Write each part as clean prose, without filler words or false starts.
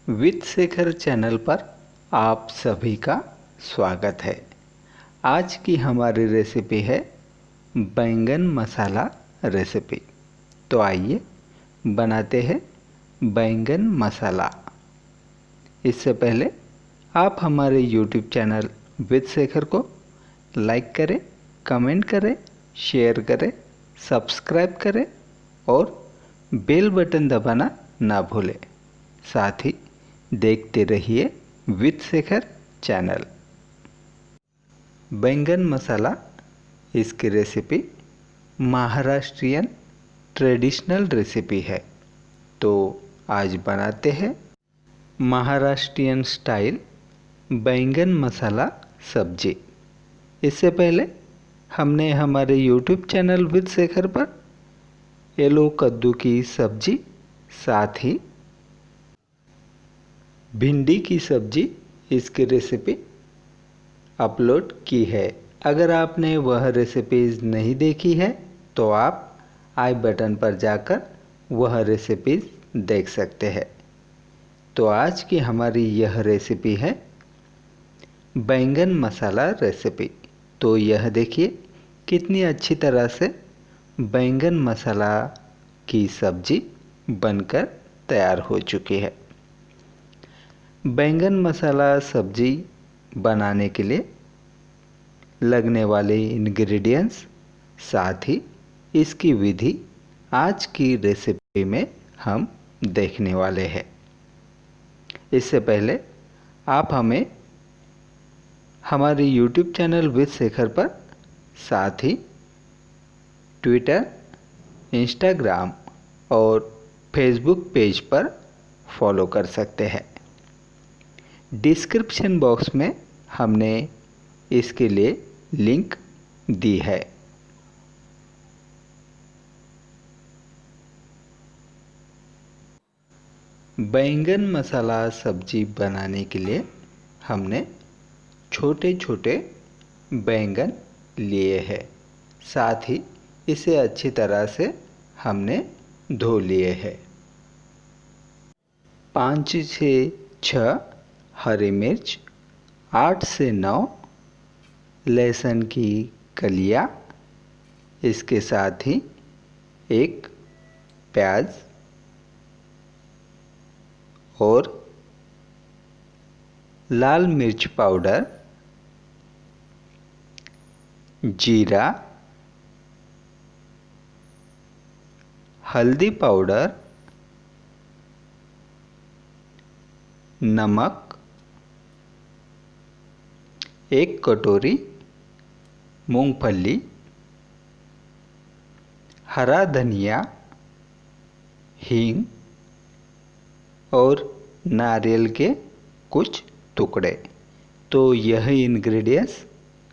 With Shekhar channel पर आप सभी का स्वागत है। आज की हमारी रेसिपी है बैंगन मसाला रेसिपी। तो आइए बनाते हैं बैंगन मसाला। इससे पहले आप हमारे YouTube चैनल विद शेखर को लाइक करें, कमेंट करें, शेयर करें, सब्सक्राइब करें और बेल बटन दबाना ना भूलें। साथ ही देखते रहिए विद शेखर चैनल। बैंगन मसाला, इसकी रेसिपी महाराष्ट्रियन ट्रेडिशनल रेसिपी है। तो आज बनाते हैं महाराष्ट्रियन स्टाइल बैंगन मसाला सब्जी। इससे पहले हमने हमारे YouTube चैनल विद शेखर पर येलो कद्दू की सब्जी, साथ ही भिंडी की सब्जी, इसकी रेसिपी अपलोड की है। अगर आपने वह रेसिपीज़ नहीं देखी है तो आप आई बटन पर जाकर वह रेसिपीज़ देख सकते हैं। तो आज की हमारी यह रेसिपी है बैंगन मसाला रेसिपी। तो यह देखिए कितनी अच्छी तरह से बैंगन मसाला की सब्जी बनकर तैयार हो चुकी है। बैंगन मसाला सब्जी बनाने के लिए लगने वाले इंग्रेडिएंट्स, साथ ही इसकी विधि आज की रेसिपी में हम देखने वाले हैं। इससे पहले आप हमें हमारे YouTube चैनल विद शेखर पर, साथ ही ट्विटर, इंस्टाग्राम और फेसबुक पेज पर फॉलो कर सकते हैं। डिस्क्रिप्शन बॉक्स में हमने इसके लिए लिंक दी है। बैंगन मसाला सब्जी बनाने के लिए हमने छोटे छोटे बैंगन लिए हैं। साथ ही इसे अच्छी तरह से हमने धो लिए हैं। 5 से 6 हरी मिर्च, 8 से 9 लहसुन की कलियाँ, इसके साथ ही एक प्याज और लाल मिर्च पाउडर, जीरा, हल्दी पाउडर, नमक, 1 कटोरी मूंगफली, हरा धनिया, हींग और नारियल के कुछ टुकड़े। तो यह इंग्रेडिएंट्स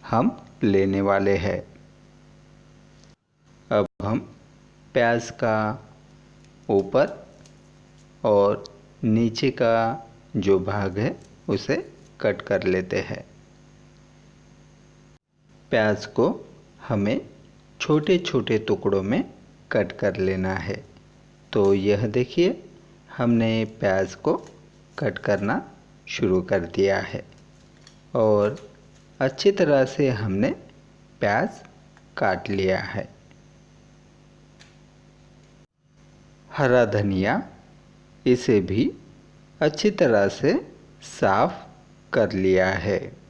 हम लेने वाले हैं। अब हम प्याज का ऊपर और नीचे का जो भाग है उसे कट कर लेते हैं। प्याज को हमें छोटे छोटे टुकड़ों में कट कर लेना है। तो यह देखिए हमने प्याज को कट करना शुरू कर दिया है और अच्छी तरह से हमने प्याज काट लिया है। हरा धनिया, इसे भी अच्छी तरह से साफ कर लिया है।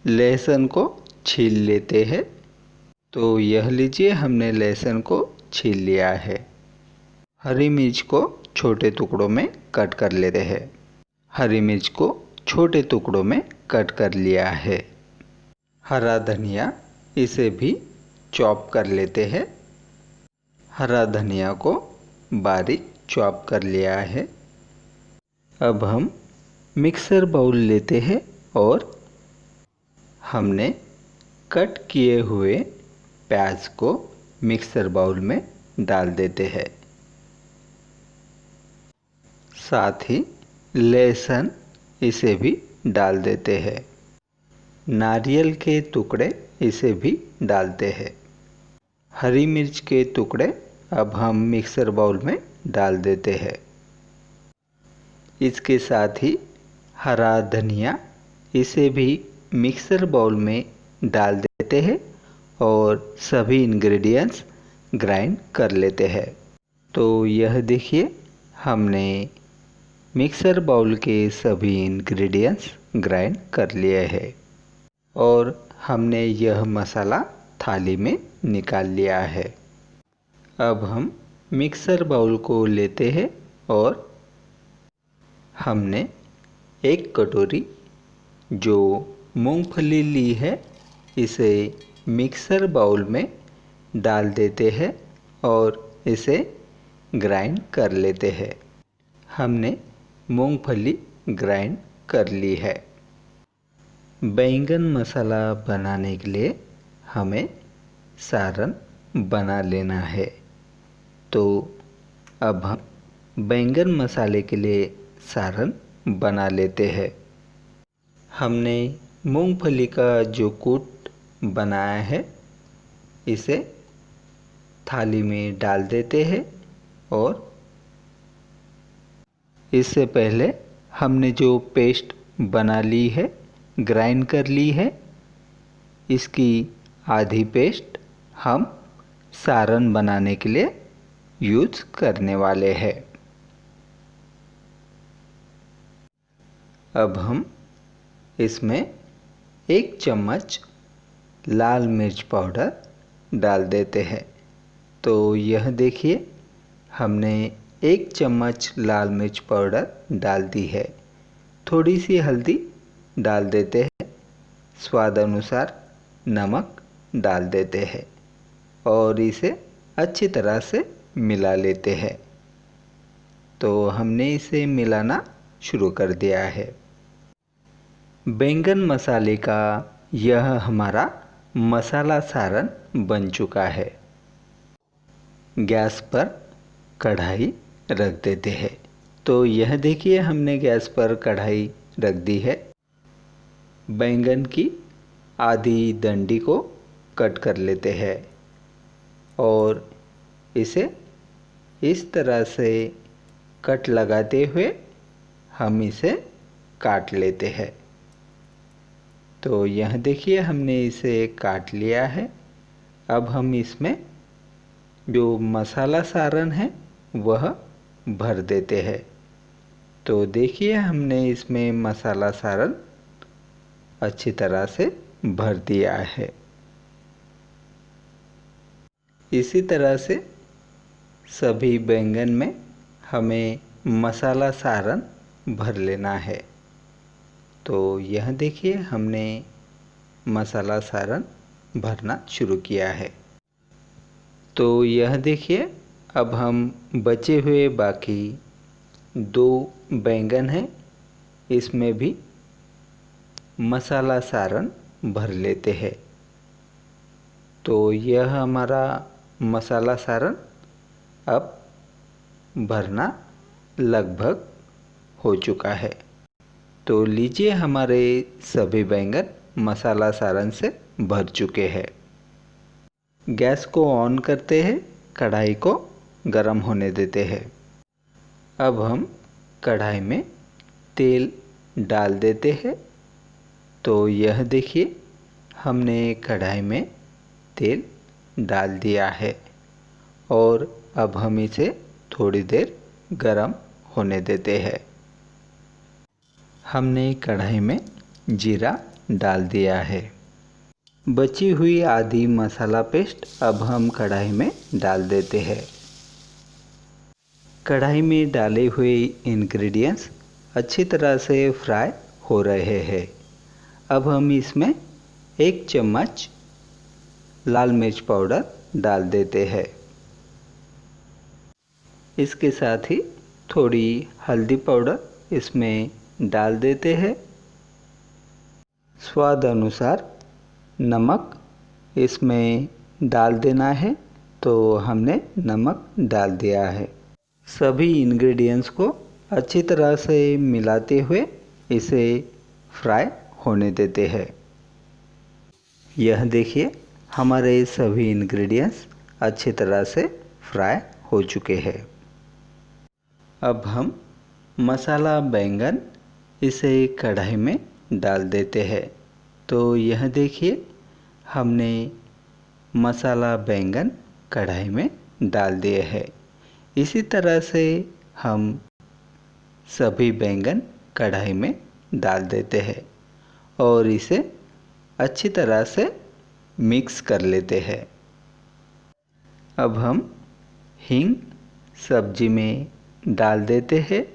लहसुन को छील लेते हैं। तो यह लीजिए हमने लहसुन को छील लिया है। हरी मिर्च को छोटे टुकड़ों में कट कर लेते हैं। हरी मिर्च को छोटे टुकड़ों में कट कर लिया है। हरा धनिया, इसे भी चॉप कर लेते हैं। हरा धनिया को बारीक चॉप कर लिया है। अब हम मिक्सर बाउल लेते हैं और हमने कट किए हुए प्याज को मिक्सर बाउल में डाल देते हैं। साथ ही लहसुन, इसे भी डाल देते हैं। नारियल के टुकड़े, इसे भी डालते हैं। हरी मिर्च के टुकड़े अब हम मिक्सर बाउल में डाल देते हैं। इसके साथ ही हरा धनिया, इसे भी मिक्सर बाउल में डाल देते हैं और सभी इंग्रेडिएंट्स ग्राइंड कर लेते हैं। तो यह देखिए, हमने मिक्सर बाउल के सभी इंग्रेडिएंट्स ग्राइंड कर लिए हैं और हमने यह मसाला थाली में निकाल लिया है। अब हम मिक्सर बाउल को लेते हैं और हमने एक कटोरी जो मूंगफली ली है, इसे मिक्सर बाउल में डाल देते हैं और इसे ग्राइंड कर लेते हैं। हमने मूंगफली ग्राइंड कर ली है। बैंगन मसाला बनाने के लिए हमें सारन बना लेना है। तो अब हम बैंगन मसाले के लिए सारन बना लेते हैं। हमने मूंगफली का जो कूट बनाया है, इसे थाली में डाल देते हैं और इससे पहले हमने जो पेस्ट बना ली है, ग्राइंड कर ली है, इसकी आधी पेस्ट हम सारन बनाने के लिए यूज़ करने वाले हैं। अब हम इसमें 1 चम्मच लाल मिर्च पाउडर डाल देते हैं। तो यह देखिए, हमने 1 चम्मच लाल मिर्च पाउडर डाल दी है। थोड़ी सी हल्दी डाल देते हैं, स्वाद अनुसार नमक डाल देते हैं और इसे अच्छी तरह से मिला लेते हैं। तो हमने इसे मिलाना शुरू कर दिया है। बैंगन मसाले का यह हमारा मसाला सारन बन चुका है। गैस पर कढ़ाई रख देते हैं। तो यह देखिए, हमने गैस पर कढ़ाई रख दी है। बैंगन की आधी डंडी को कट कर लेते हैं और इसे इस तरह से कट लगाते हुए हम इसे काट लेते हैं। तो यह देखिए, हमने इसे काट लिया है। अब हम इसमें जो मसाला सारन है वह भर देते हैं। तो देखिए, हमने इसमें मसाला सारन अच्छी तरह से भर दिया है। इसी तरह से सभी बैंगन में हमें मसाला सारन भर लेना है। तो यह देखिए, हमने मसाला सारन भरना शुरू किया है। तो यह देखिए, अब हम बचे हुए बाकी 2 बैंगन हैं, इसमें भी मसाला सारन भर लेते हैं। तो यह हमारा मसाला सारन अब भरना लगभग हो चुका है। तो लीजिए, हमारे सभी बैंगन मसाला सारन से भर चुके हैं। गैस को ऑन करते हैं, कढ़ाई को गरम होने देते हैं। अब हम कढ़ाई में तेल डाल देते हैं। तो यह देखिए, हमने कढ़ाई में तेल डाल दिया है और अब हम इसे थोड़ी देर गरम होने देते हैं। हमने कढ़ाई में जीरा डाल दिया है। बची हुई आधी मसाला पेस्ट अब हम कढ़ाई में डाल देते हैं। कढ़ाई में डाले हुए इंग्रेडिएंट्स अच्छी तरह से फ्राई हो रहे हैं। अब हम इसमें 1 चम्मच लाल मिर्च पाउडर डाल देते हैं। इसके साथ ही थोड़ी हल्दी पाउडर इसमें डाल देते हैं। स्वाद अनुसार नमक इसमें डाल देना है, तो हमने नमक डाल दिया है। सभी इंग्रेडिएंट्स को अच्छी तरह से मिलाते हुए इसे फ्राई होने देते हैं। यह देखिए, हमारे सभी इंग्रेडिएंट्स अच्छी तरह से फ्राई हो चुके हैं। अब हम मसाला बैंगन इसे कढ़ाई में डाल देते हैं। तो यह देखिए हमने मसाला बैंगन कढ़ाई में डाल दिए हैं। इसी तरह से हम सभी बैंगन कढ़ाई में डाल देते हैं और इसे अच्छी तरह से मिक्स कर लेते हैं। अब हम हींग सब्जी में डाल देते हैं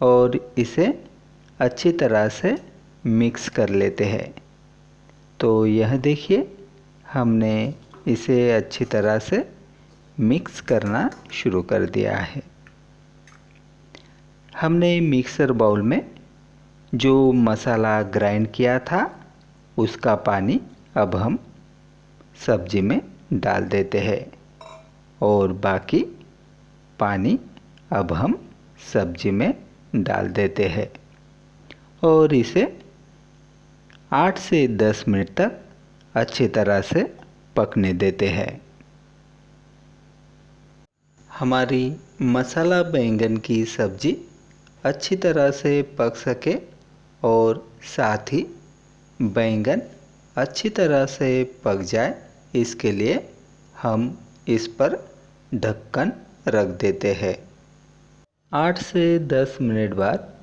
और इसे अच्छी तरह से मिक्स कर लेते हैं। तो यह देखिए हमने इसे अच्छी तरह से मिक्स करना शुरू कर दिया है। हमने मिक्सर बाउल में जो मसाला ग्राइंड किया था उसका पानी अब हम सब्जी में डाल देते हैं और बाकी पानी अब हम सब्जी में डाल देते हैं और इसे 8 से 10 मिनट तक अच्छी तरह से पकने देते हैं। हमारी मसाला बैंगन की सब्जी अच्छी तरह से पक सके और साथ ही बैंगन अच्छी तरह से पक जाए, इसके लिए हम इस पर ढक्कन रख देते हैं। 8 से 10 मिनट बाद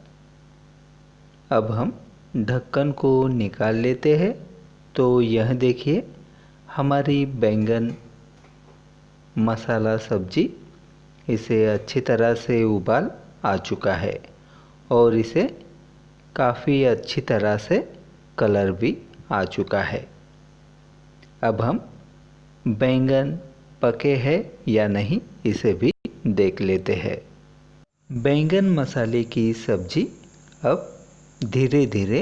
अब हम ढक्कन को निकाल लेते हैं। तो यह देखिए हमारी बैंगन मसाला सब्जी इसे अच्छी तरह से उबाल आ चुका है और इसे काफ़ी अच्छी तरह से कलर भी आ चुका है। अब हम बैंगन पके हैं या नहीं इसे भी देख लेते हैं। बैंगन मसाले की सब्जी अब धीरे धीरे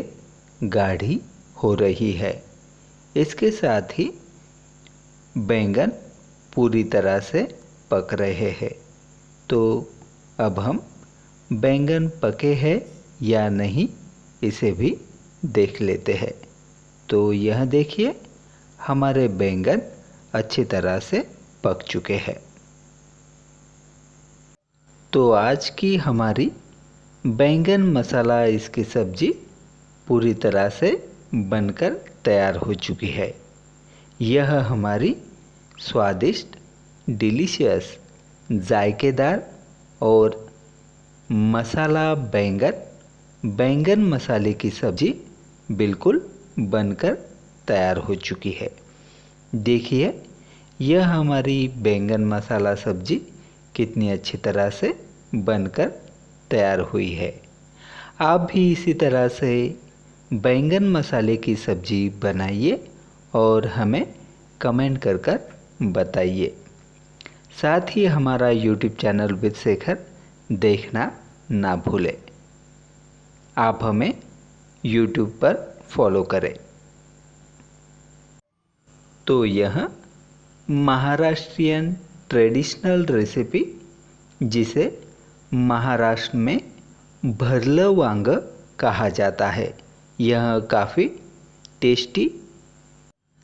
गाढ़ी हो रही है। इसके साथ ही बैंगन पूरी तरह से पक रहे हैं। तो अब हम बैंगन पके हैं या नहीं इसे भी देख लेते हैं। तो यह देखिए हमारे बैंगन अच्छी तरह से पक चुके हैं। तो आज की हमारी बैंगन मसाला इसकी सब्जी पूरी तरह से बनकर तैयार हो चुकी है। यह हमारी स्वादिष्ट, डिलीशियस, जायकेदार और मसाला बैंगन मसाले की सब्जी बिल्कुल बनकर तैयार हो चुकी है। देखिए यह हमारी बैंगन मसाला सब्जी कितनी अच्छी तरह से बनकर तैयार हुई है। आप भी इसी तरह से बैंगन मसाले की सब्जी बनाइए और हमें कमेंट कर बताइए। साथ ही हमारा YouTube चैनल विद शेखर देखना ना भूलें। आप हमें YouTube पर फॉलो करें। तो यह महाराष्ट्रियन ट्रेडिशनल रेसिपी, जिसे महाराष्ट्र में भरलं वांग कहा जाता है, यह काफ़ी टेस्टी,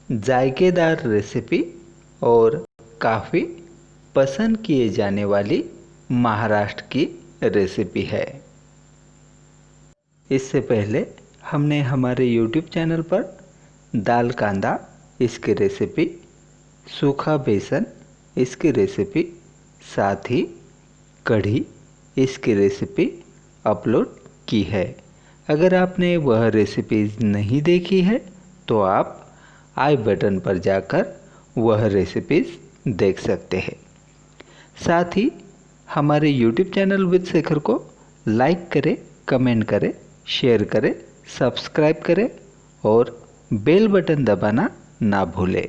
जायकेदार रेसिपी और काफ़ी पसंद किए जाने वाली महाराष्ट्र की रेसिपी है। इससे पहले हमने हमारे YouTube चैनल पर दाल कांदा इसकी रेसिपी, सूखा बेसन इसकी रेसिपी, साथ ही कढ़ी इसकी रेसिपी अपलोड की है। अगर आपने वह रेसिपीज़ नहीं देखी है तो आप आई बटन पर जाकर वह रेसिपीज़ देख सकते हैं। साथ ही हमारे YouTube चैनल विद शेखर को लाइक करें, कमेंट करें, शेयर करें, सब्सक्राइब करें और बेल बटन दबाना ना भूलें।